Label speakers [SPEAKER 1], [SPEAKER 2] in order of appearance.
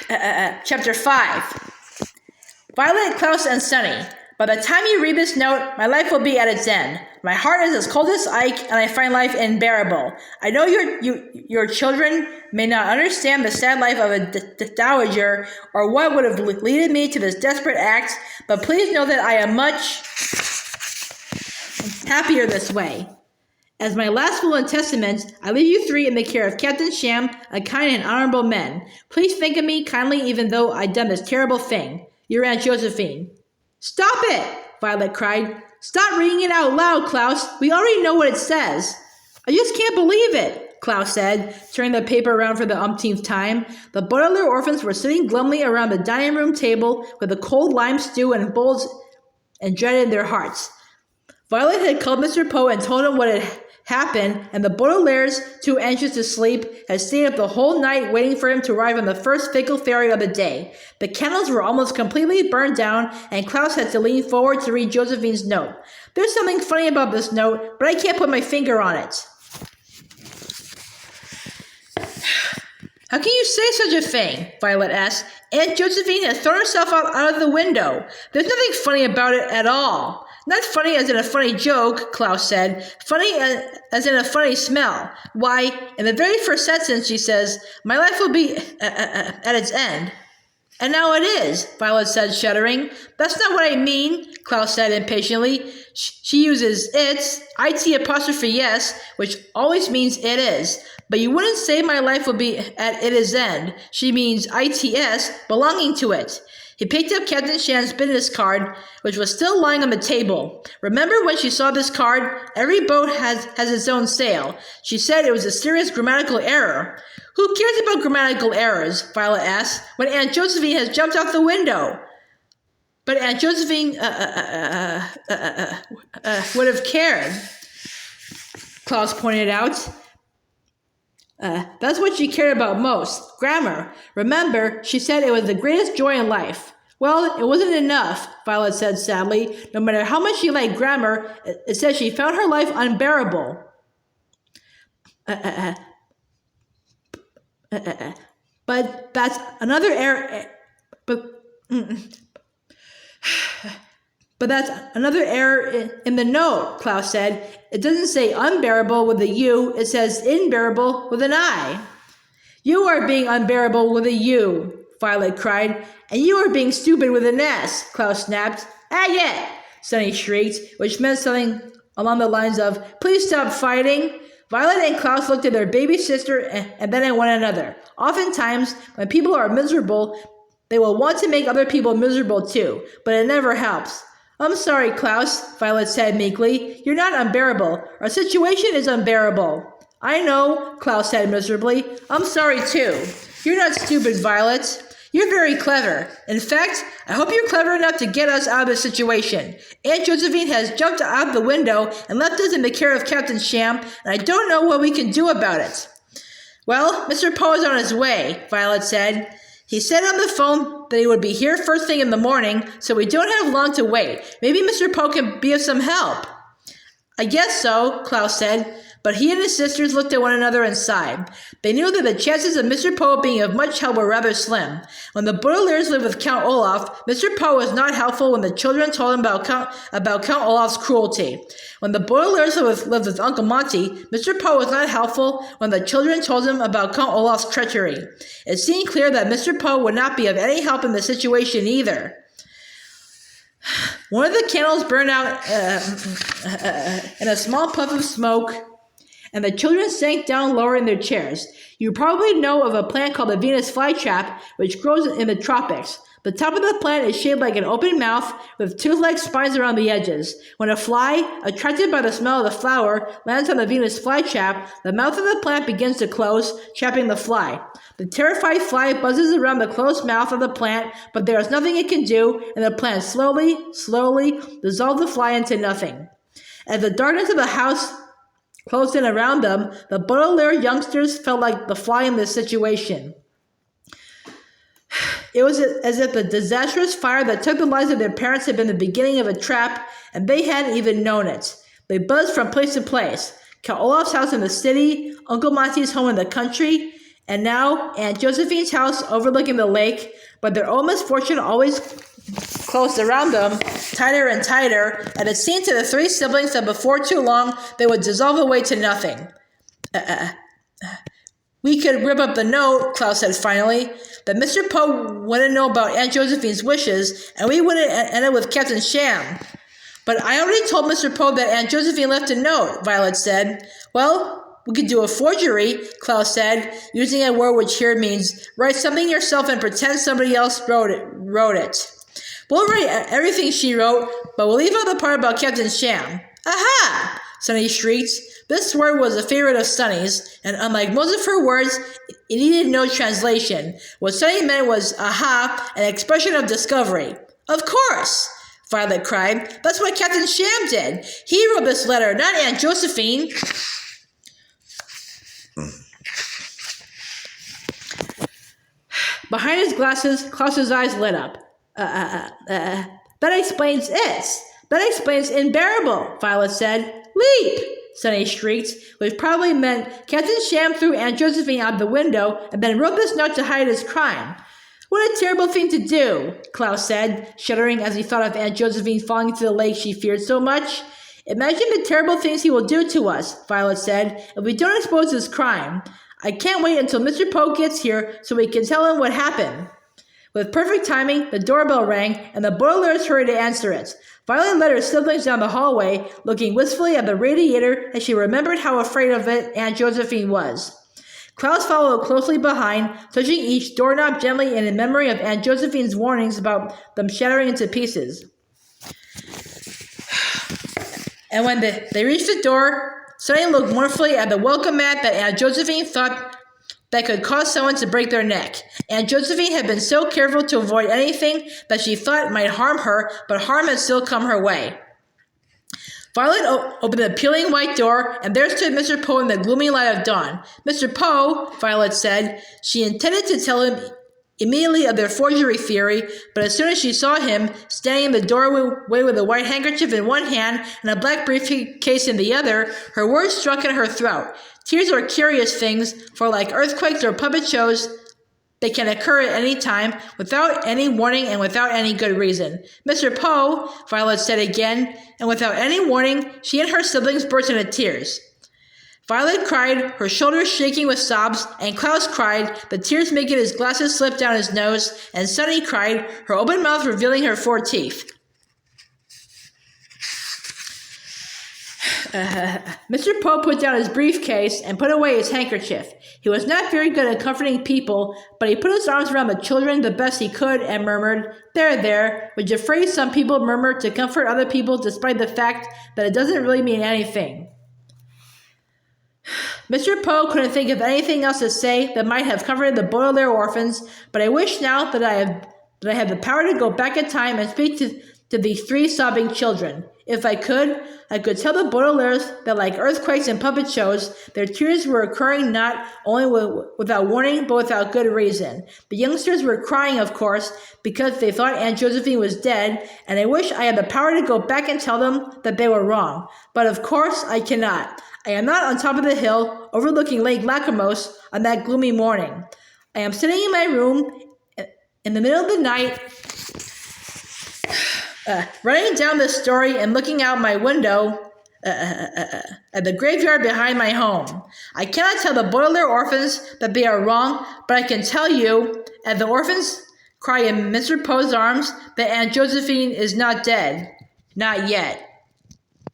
[SPEAKER 1] Chapter 5. Violet, Klaus, and Sunny. By the time you read this note, my life will be at its end. My heart is as cold as ice, and I find life unbearable. I know your children may not understand the sad life of a dowager, or what would have led me to this desperate act, but please know that I am much happier this way. As my last will and testament, I leave you three in the care of Captain Sham, a kind and honorable man. Please think of me kindly even though I've done this terrible thing. Your Aunt Josephine. Stop it! Violet cried. Stop reading it out loud, Klaus. We already know what it says. I just can't believe it, Klaus said, turning the paper around for the umpteenth time. The Baudelaire orphans were sitting glumly around the dining room table with a cold lime stew and bowls and dread in their hearts. Violet had called Mr. Poe and told him what had happened, and the Baudelaires, too anxious to sleep, had stayed up the whole night waiting for him to arrive on the first fickle ferry of the day. The candles were almost completely burned down, and Klaus had to lean forward to read Josephine's note. There's something funny about this note, but I can't put my finger on it. How can you say such a thing? Violet asked. Aunt Josephine has thrown herself out of the window. There's nothing funny about it at all. Not funny as in a funny joke, Klaus said. Funny as in a funny smell. Why, in the very first sentence she says, my life will be at its end. And now it is, Violet said, shuddering. That's not what I mean, Klaus said impatiently. She uses it's, it'-yes, which always means it is. But you wouldn't say my life will be at its end. She means its, belonging to it. He picked up Captain Shan's business card, which was still lying on the table. Remember when she saw this card? Every boat has its own sail. She said it was a serious grammatical error. Who cares about grammatical errors? Violet asked, when Aunt Josephine has jumped out the window. But Aunt Josephine would have cared, Klaus pointed out. That's what she cared about most, grammar. Remember, she said it was the greatest joy in life. Well, it wasn't enough, Violet said sadly. No matter how much she liked grammar, it said she found her life unbearable. But that's another error. But that's another error in the note, Klaus said. It doesn't say unbearable with a U, it says unbearable with an I. You are being unbearable with a U, Violet cried. And you are being stupid with an S, Klaus snapped. Agate! Sunny shrieked, which meant something along the lines of, please stop fighting. Violet and Klaus looked at their baby sister and then at one another. Oftentimes, when people are miserable, they will want to make other people miserable too, but it never helps. I'm sorry, Klaus, Violet said meekly. You're not unbearable. Our situation is unbearable. I know, Klaus said miserably. I'm sorry too. You're not stupid, Violet. You're very clever. In fact, I hope you're clever enough to get us out of this situation. Aunt Josephine has jumped out the window and left us in the care of Captain Sham, and I don't know what we can do about it. Well, Mr. Poe is on his way, Violet said. He said on the phone that he would be here first thing in the morning, so we don't have long to wait. Maybe Mr. Poe can be of some help. I guess so, Klaus said, but he and his sisters looked at one another and sighed. They knew that the chances of Mr. Poe being of much help were rather slim. When the Baudelaires lived with Count Olaf, Mr. Poe was not helpful when the children told him about Count Olaf's cruelty. When the Baudelaires lived with Uncle Monty, Mr. Poe was not helpful when the children told him about Count Olaf's treachery. It seemed clear that Mr. Poe would not be of any help in the situation either. One of the candles burned out in a small puff of smoke, and the children sank down lower in their chairs. You probably know of a plant called the Venus flytrap, which grows in the tropics. The top of the plant is shaped like an open mouth with tooth-like spines around the edges. When a fly, attracted by the smell of the flower, lands on the Venus flytrap, the mouth of the plant begins to close, trapping the fly. The terrified fly buzzes around the closed mouth of the plant, but there is nothing it can do, and the plant slowly dissolves the fly into nothing. As the darkness of the house closed in around them, the Baudelaire youngsters felt like the fly in this situation. It was as if the disastrous fire that took the lives of their parents had been the beginning of a trap, and they hadn't even known it. They buzzed from place to place. Count Olaf's house in the city, Uncle Monty's home in the country, And now Aunt Josephine's house overlooking the lake, but their own misfortune always closed around them, tighter and tighter, and it seemed to the three siblings that before too long they would dissolve away to nothing. We could rip up the note, Klaus said finally, but Mr. Poe wouldn't know about Aunt Josephine's wishes, and we wouldn't end up with Captain Sham. But I already told Mr. Poe that Aunt Josephine left a note, Violet said. Well, we could do a forgery, Klaus said, using a word which here means write something yourself and pretend somebody else wrote it. We'll write everything she wrote, but we'll leave out the part about Captain Sham. Aha! Sunny shrieked. This word was a favorite of Sunny's, and unlike most of her words, it needed no translation. What Sunny meant was, aha, an expression of discovery. Of course, Violet cried. That's what Captain Sham did. He wrote this letter, not Aunt Josephine. Behind his glasses, Klaus's eyes lit up. That explains it. That explains unbearable, Violet said. Leap! Sunny shrieked, which probably meant Captain Sham threw Aunt Josephine out the window and then wrote this note to hide his crime. What a terrible thing to do, Klaus said, shuddering as he thought of Aunt Josephine falling into the lake she feared so much. Imagine the terrible things he will do to us, Violet said, if we don't expose his crime. I can't wait until Mr. Poe gets here so we can tell him what happened. With perfect timing, the doorbell rang, and the Baudelaires hurried to answer it. Violet led her siblings down the hallway, looking wistfully at the radiator as she remembered how afraid of it Aunt Josephine was. Klaus followed closely behind, touching each doorknob gently in memory of Aunt Josephine's warnings about them shattering into pieces. And when they reached the door, Sunny looked mournfully at the welcome mat that Aunt Josephine thought that could cause someone to break their neck. Aunt Josephine had been so careful to avoid anything that she thought might harm her, but harm had still come her way. Violet opened the peeling white door, and there stood Mr. Poe in the gloomy light of dawn. Mr. Poe, Violet said. She intended to tell him immediately of their forgery theory, but as soon as she saw him, standing in the doorway with a white handkerchief in one hand and a black briefcase in the other, her words struck at her throat. Tears are curious things, for like earthquakes or puppet shows, they can occur at any time, without any warning and without any good reason. Mr. Poe, Violet said again, and without any warning, she and her siblings burst into tears. Violet cried, her shoulders shaking with sobs, and Klaus cried, the tears making his glasses slip down his nose, and Sunny cried, her open mouth revealing her 4 teeth. Mr. Poe put down his briefcase and put away his handkerchief. He was not very good at comforting people, but he put his arms around the children the best he could and murmured, there, which a phrase some people murmur to comfort other people despite the fact that it doesn't really mean anything. Mr. Poe couldn't think of anything else to say that might have comforted the Baudelaire orphans, but I wish now that I had the power to go back in time and speak to these 3 sobbing children. If I could tell the Baudelaires that like earthquakes and puppet shows, their tears were occurring not only without warning, but without good reason. The youngsters were crying, of course, because they thought Aunt Josephine was dead, and I wish I had the power to go back and tell them that they were wrong. But of course I cannot. I am not on top of the hill, overlooking Lake Lachrymose on that gloomy morning. I am sitting in my room in the middle of the night, writing down this story and looking out my window at the graveyard behind my home. I cannot tell the Baudelaire orphans that they are wrong, but I can tell you, as the orphans cry in Mr. Poe's arms, that Aunt Josephine is not dead. Not yet.